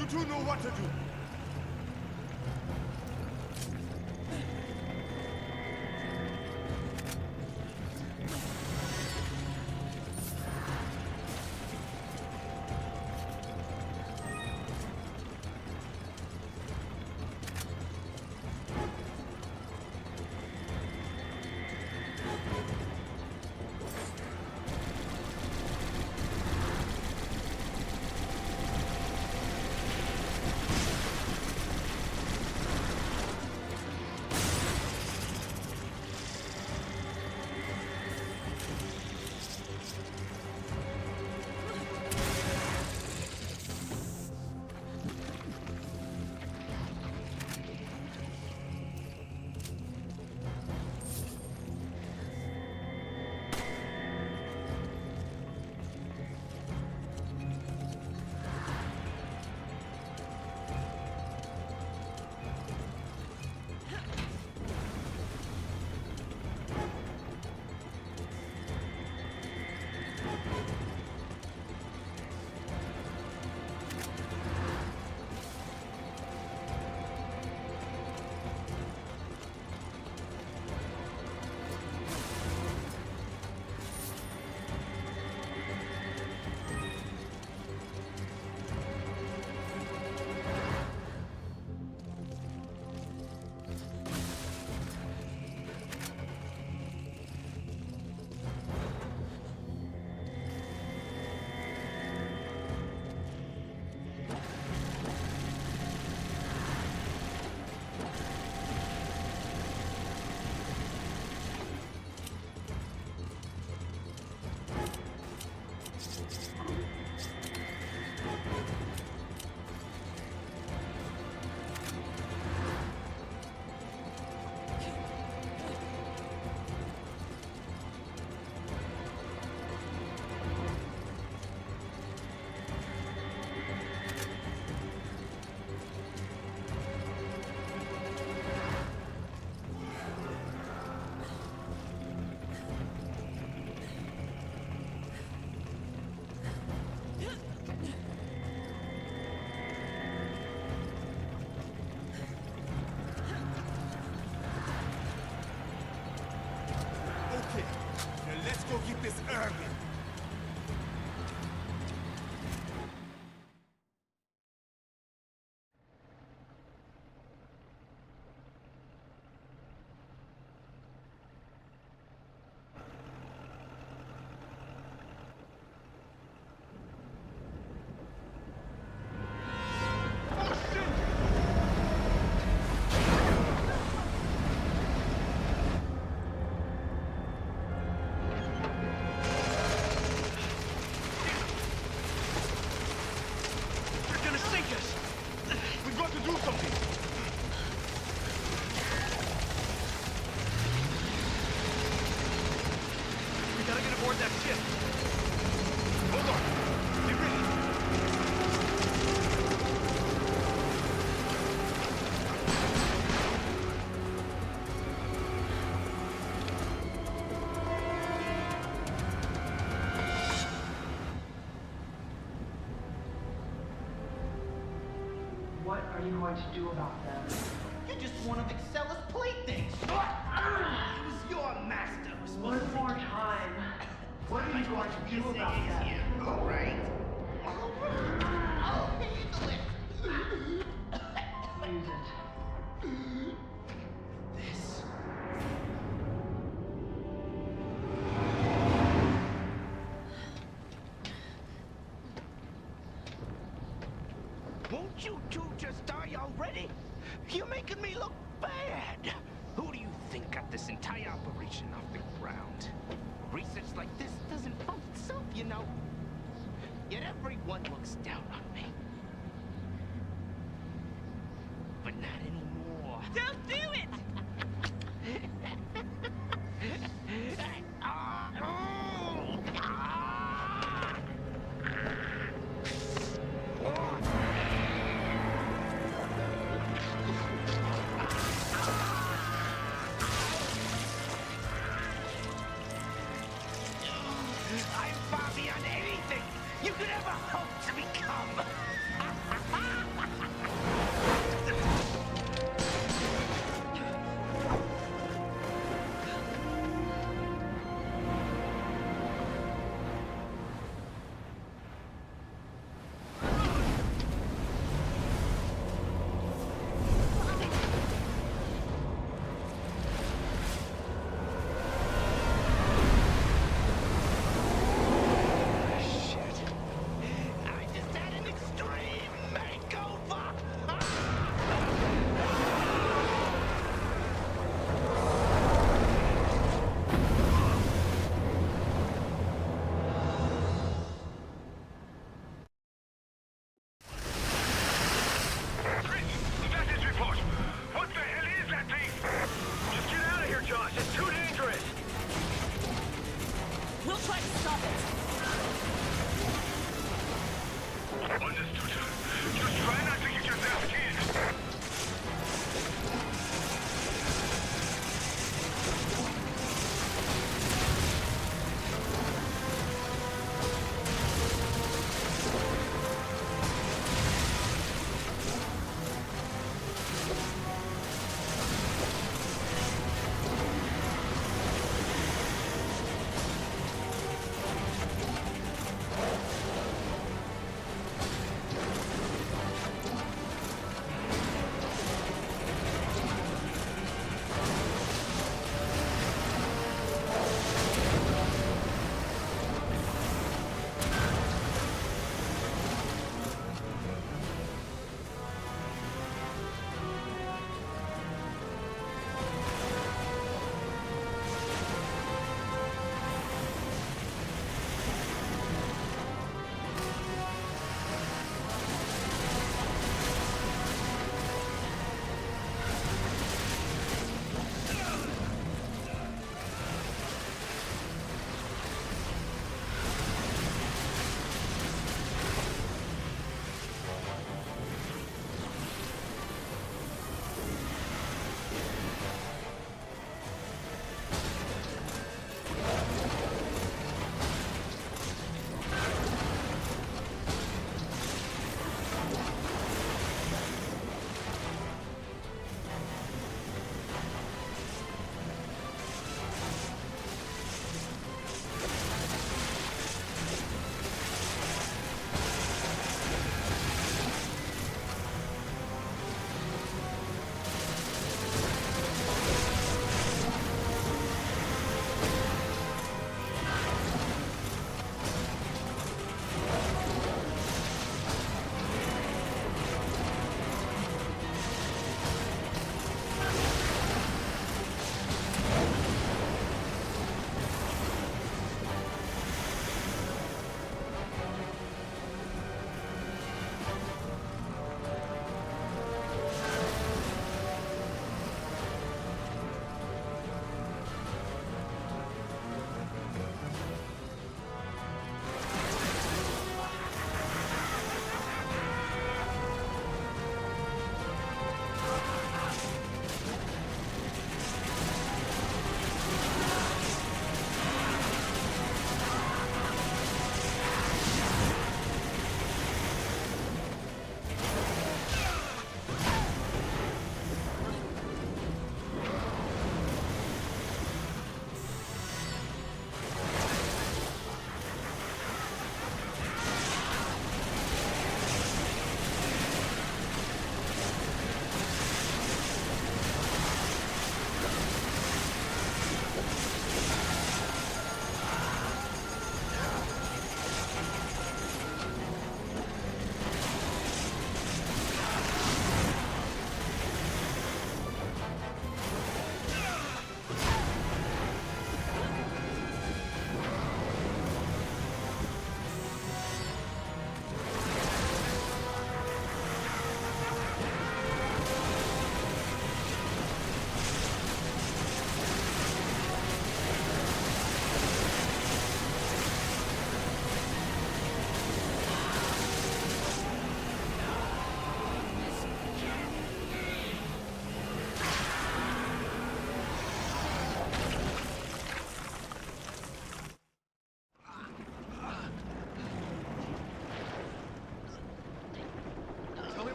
two know what to do. Let's go get this Irving. What are you going to do about them? You're just one of Excella's playthings. He was your master. One more time. What are you going to do about them? All right. I'll handle it. Use it. This. Won't you two just die already? You're making me look bad. Who do you think got this entire operation off the ground? Research like this doesn't fund itself, you know. Yet everyone looks down on me. But not anymore. Don't do it! I'm far beyond anything you could ever hope to become.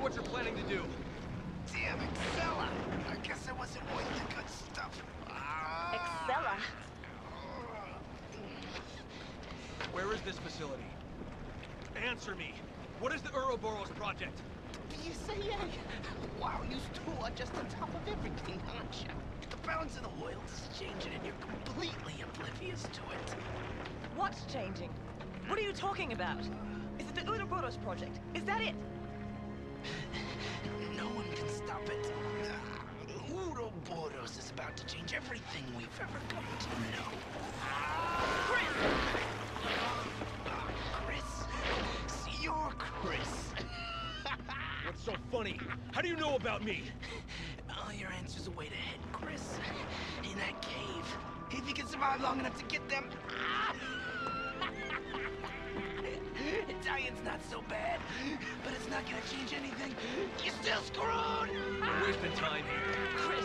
what you're planning to do. Damn Excella! I guess it wasn't worth the good stuff. Excella? Where is this facility? Answer me. What is the Ouroboros project? You say, yeah. Wow, you two are just on top of everything, aren't you? The balance of the world is changing and you're completely oblivious to it. What's changing? What are you talking about? Is it the Ouroboros project? Is that it? No one can stop it. Ouroboros is about to change everything we've ever come to know. Chris! Chris? You're Chris. What's so funny? How do you know about me? All your answers await ahead, Chris. In that cave. If you can survive long enough to get them. Italian's not so bad, but it's not gonna change anything. You're still screwed! We're wasting time here. Chris!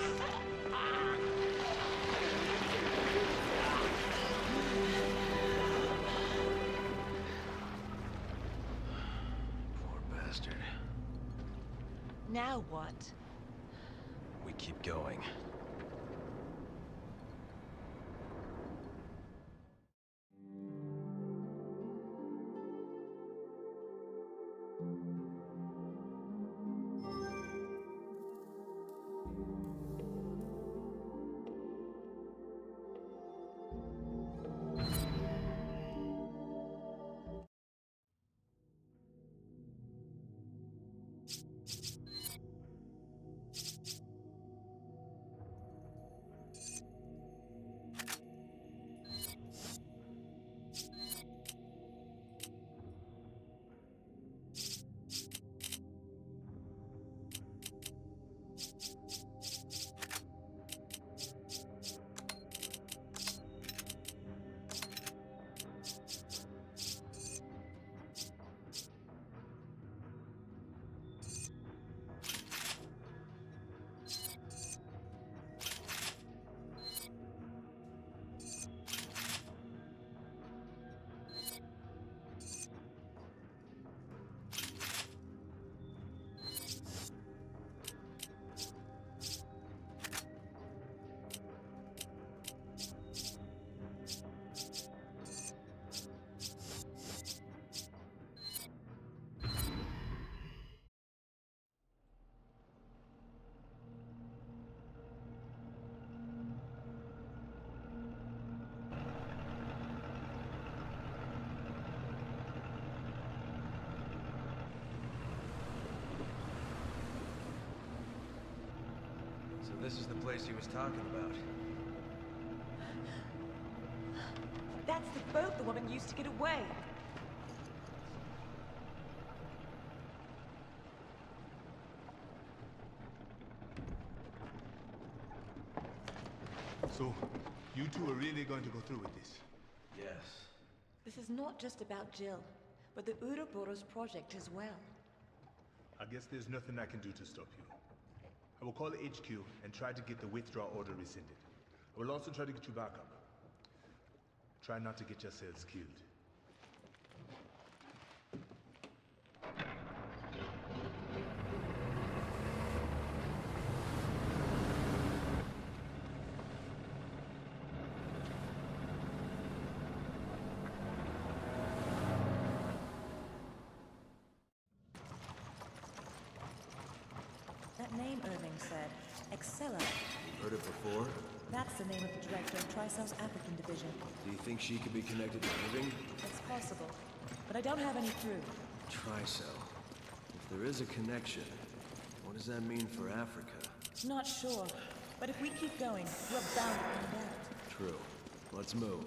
Poor bastard. Now what? We keep going. So this is the place he was talking about. That's the boat the woman used to get away. So, you two are really going to go through with this? Yes. This is not just about Jill, but the Ouroboros project as well. I guess there's nothing I can do to stop you. I will call HQ and try to get the withdrawal order rescinded. I will also try to get you back up. Try not to get yourselves killed. That name Irving said. Excella. Heard it before? That's the name of the director of Tricell's African division. Do you think she could be connected to Irving? It's possible, but I don't have any proof. Tricell. If there is a connection, what does that mean for Africa? Not sure, but if we keep going, we're bound to find out. True. Let's move.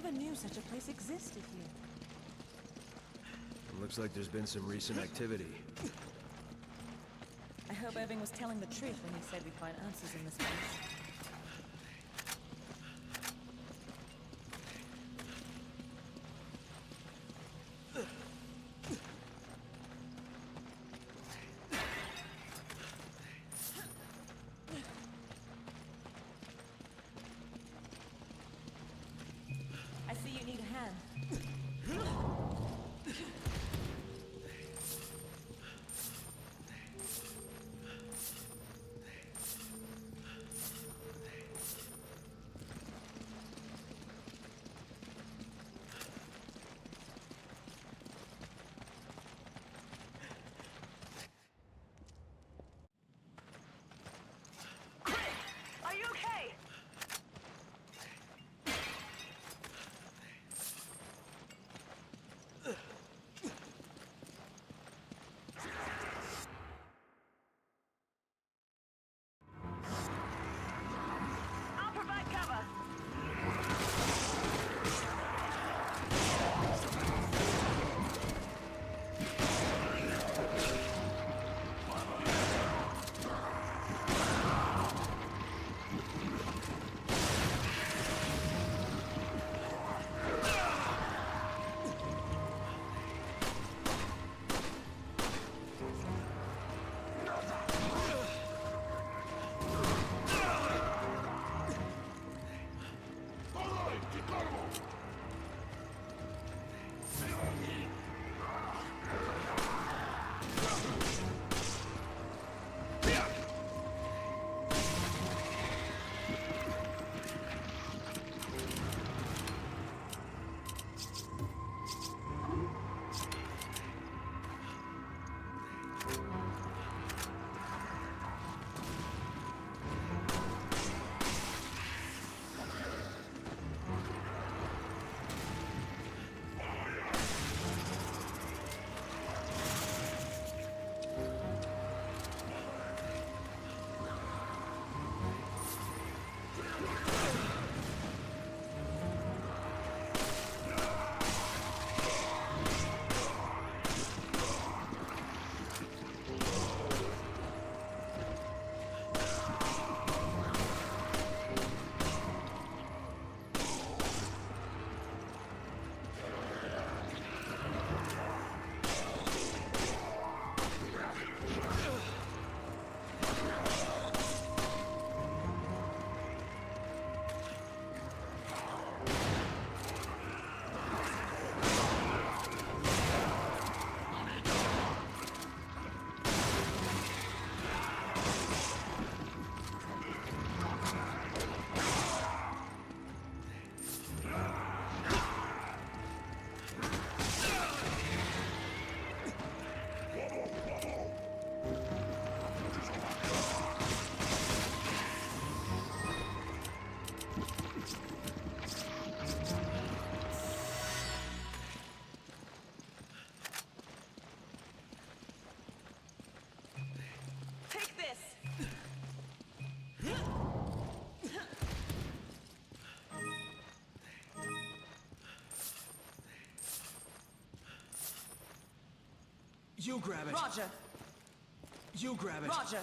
never knew such a place existed here. Looks like there's been some recent activity. I hope Irving was telling the truth when he said we'd find answers in this place. I see you need a hand. Are you okay? I'll provide cover. Take this. You grab it. Roger. You grab it. Roger.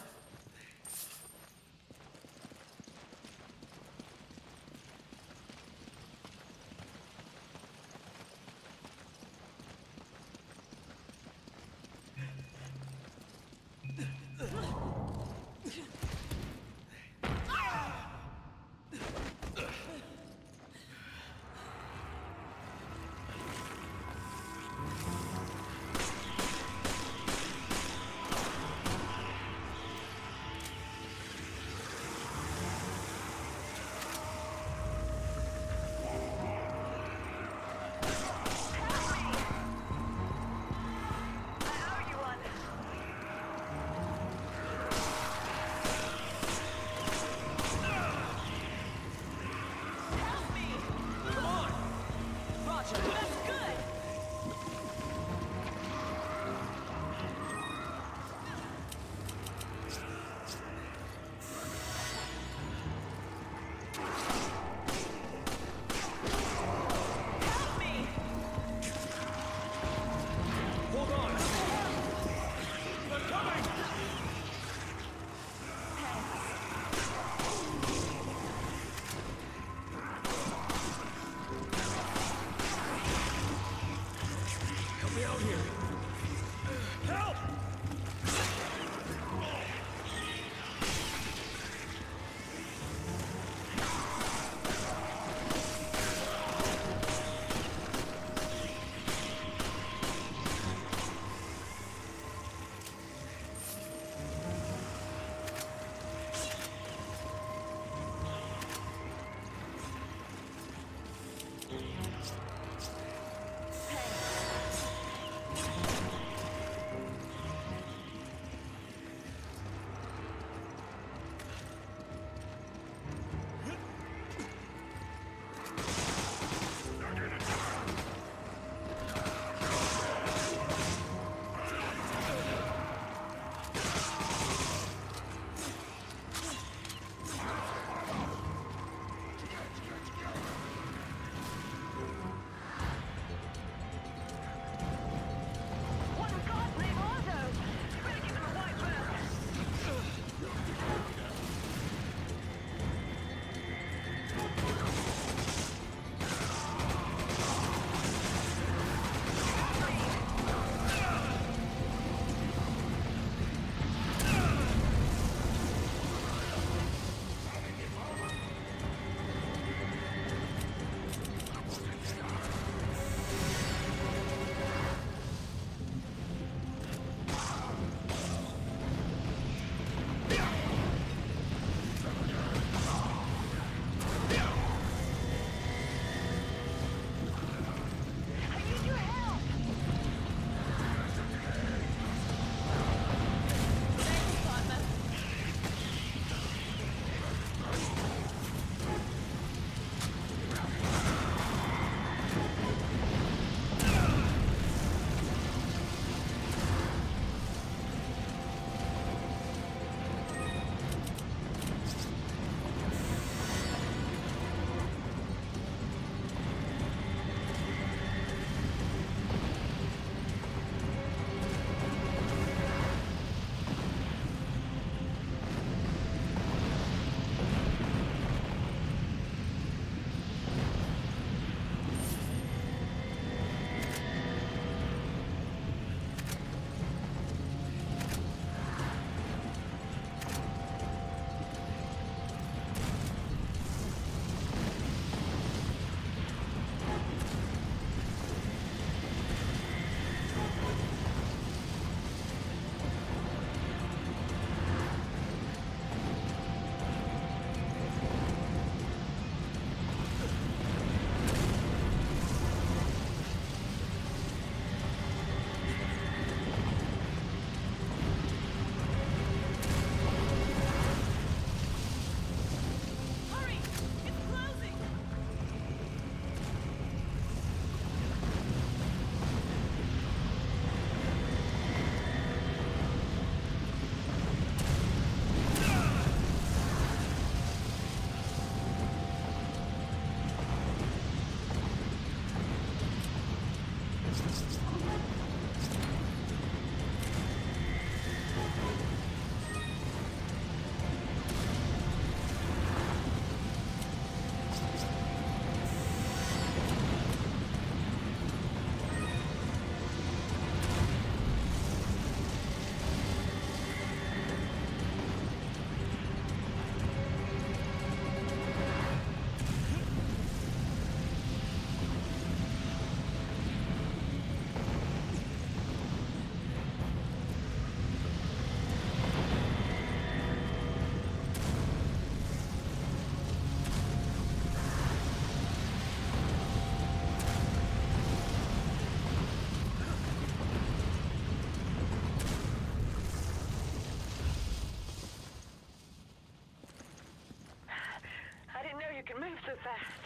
I didn't know you could move so fast.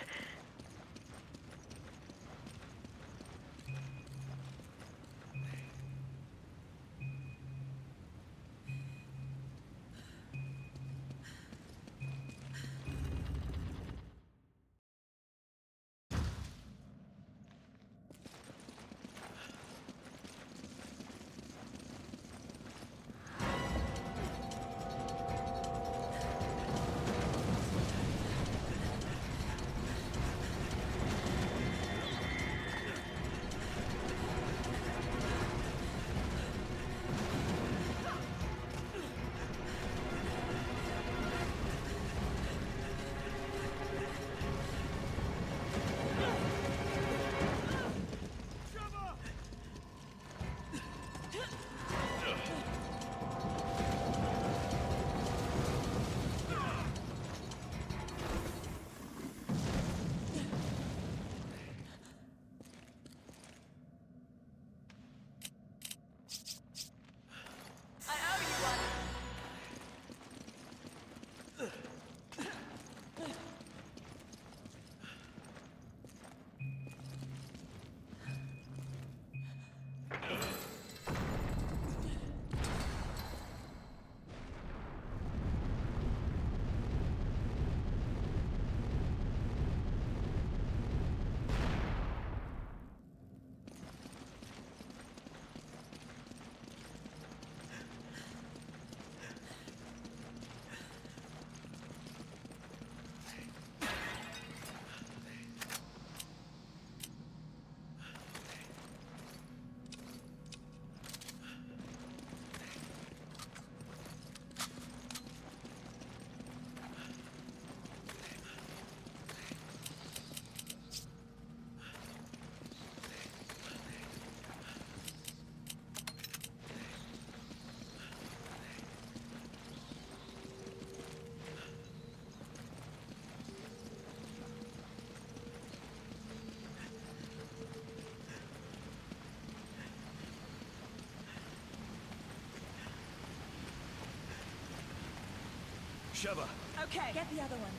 Sheva! Okay. Get the other one.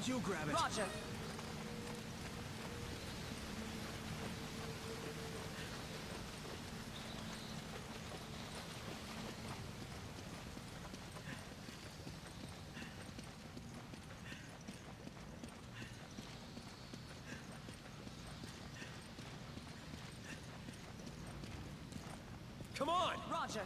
You grab it. Roger. Come on! Roger.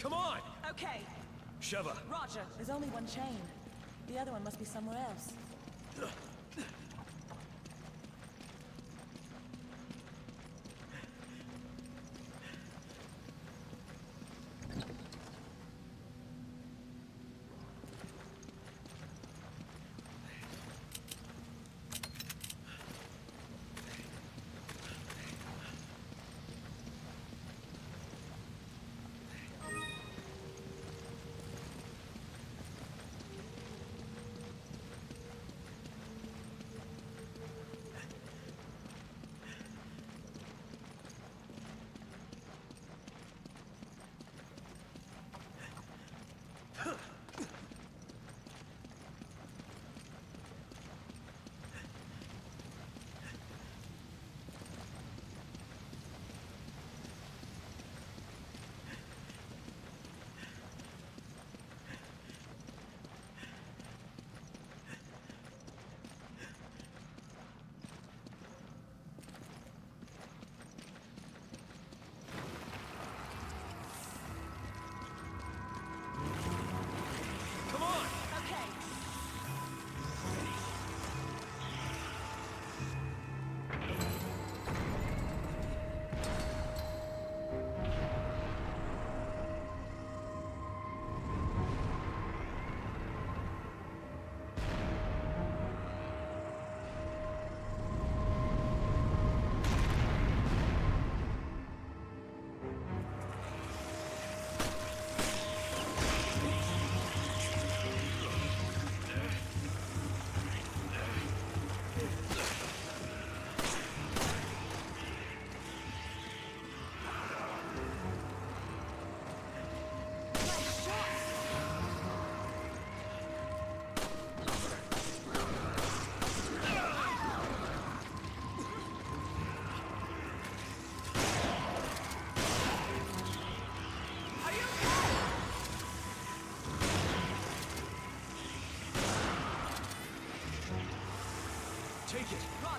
Come on! Okay, Sheva. Roger. There's only one chain. The other one must be somewhere else.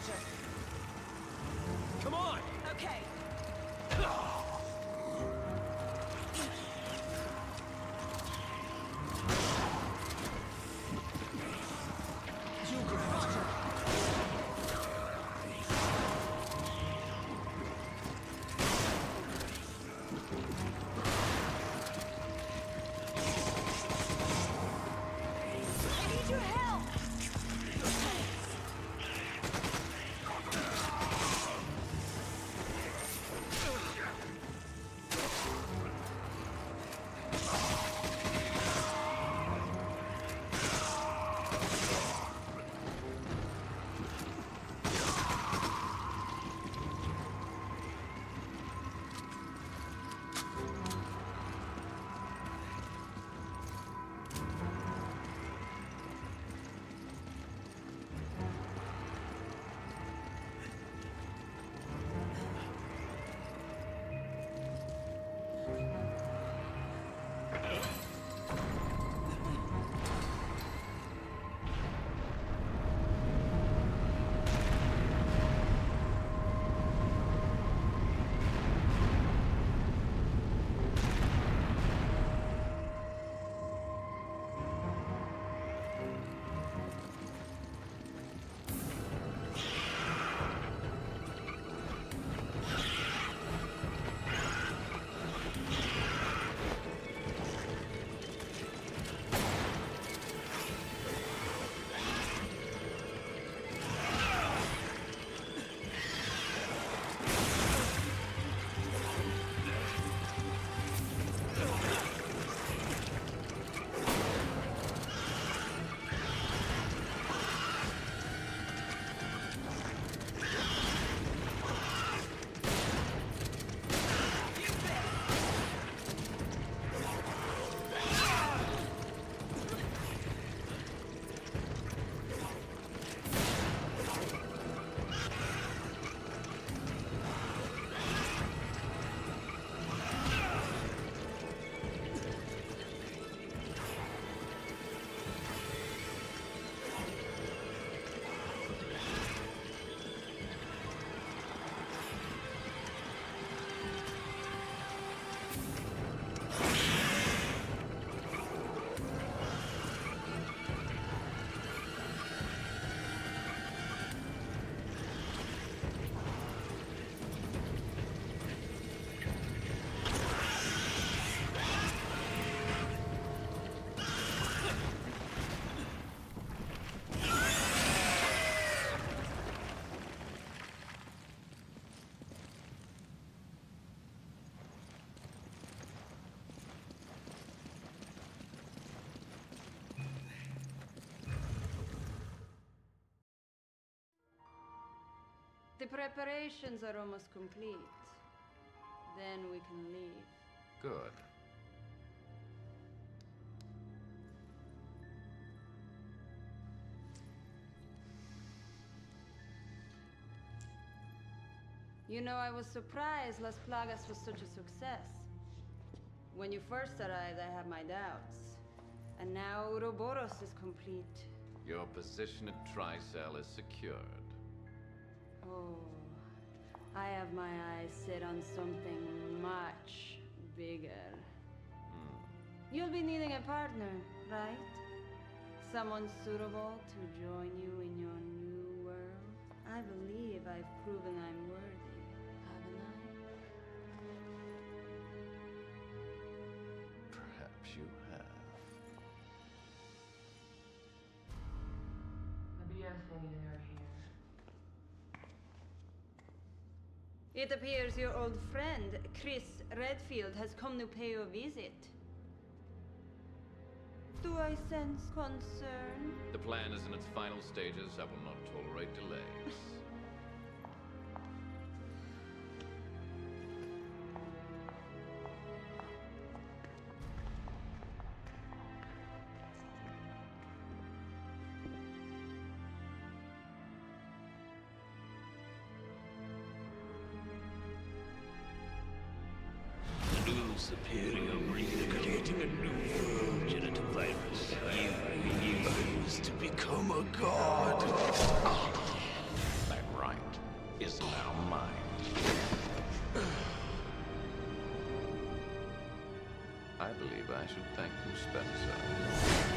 Roger. Come on! Okay. You grab it. I need your help! The preparations are almost complete. Then we can leave. Good. You know, I was surprised Las Plagas was such a success. When you first arrived, I had my doubts. And now Ouroboros is complete. Your position at Tricell is secured. Oh, I have my eyes set on something much bigger. You'll be needing a partner, right? Someone suitable to join you in your new world? I believe I've proven I'm worthy, haven't I? Perhaps you have. It appears your old friend, Chris Redfield, has come to pay you a visit. Do I sense concern? The plan is in its final stages. I will not tolerate delays. New superior recreating a new world genetovirus. You used to become a god. I'm is now mine. I believe I should thank you, Spencer.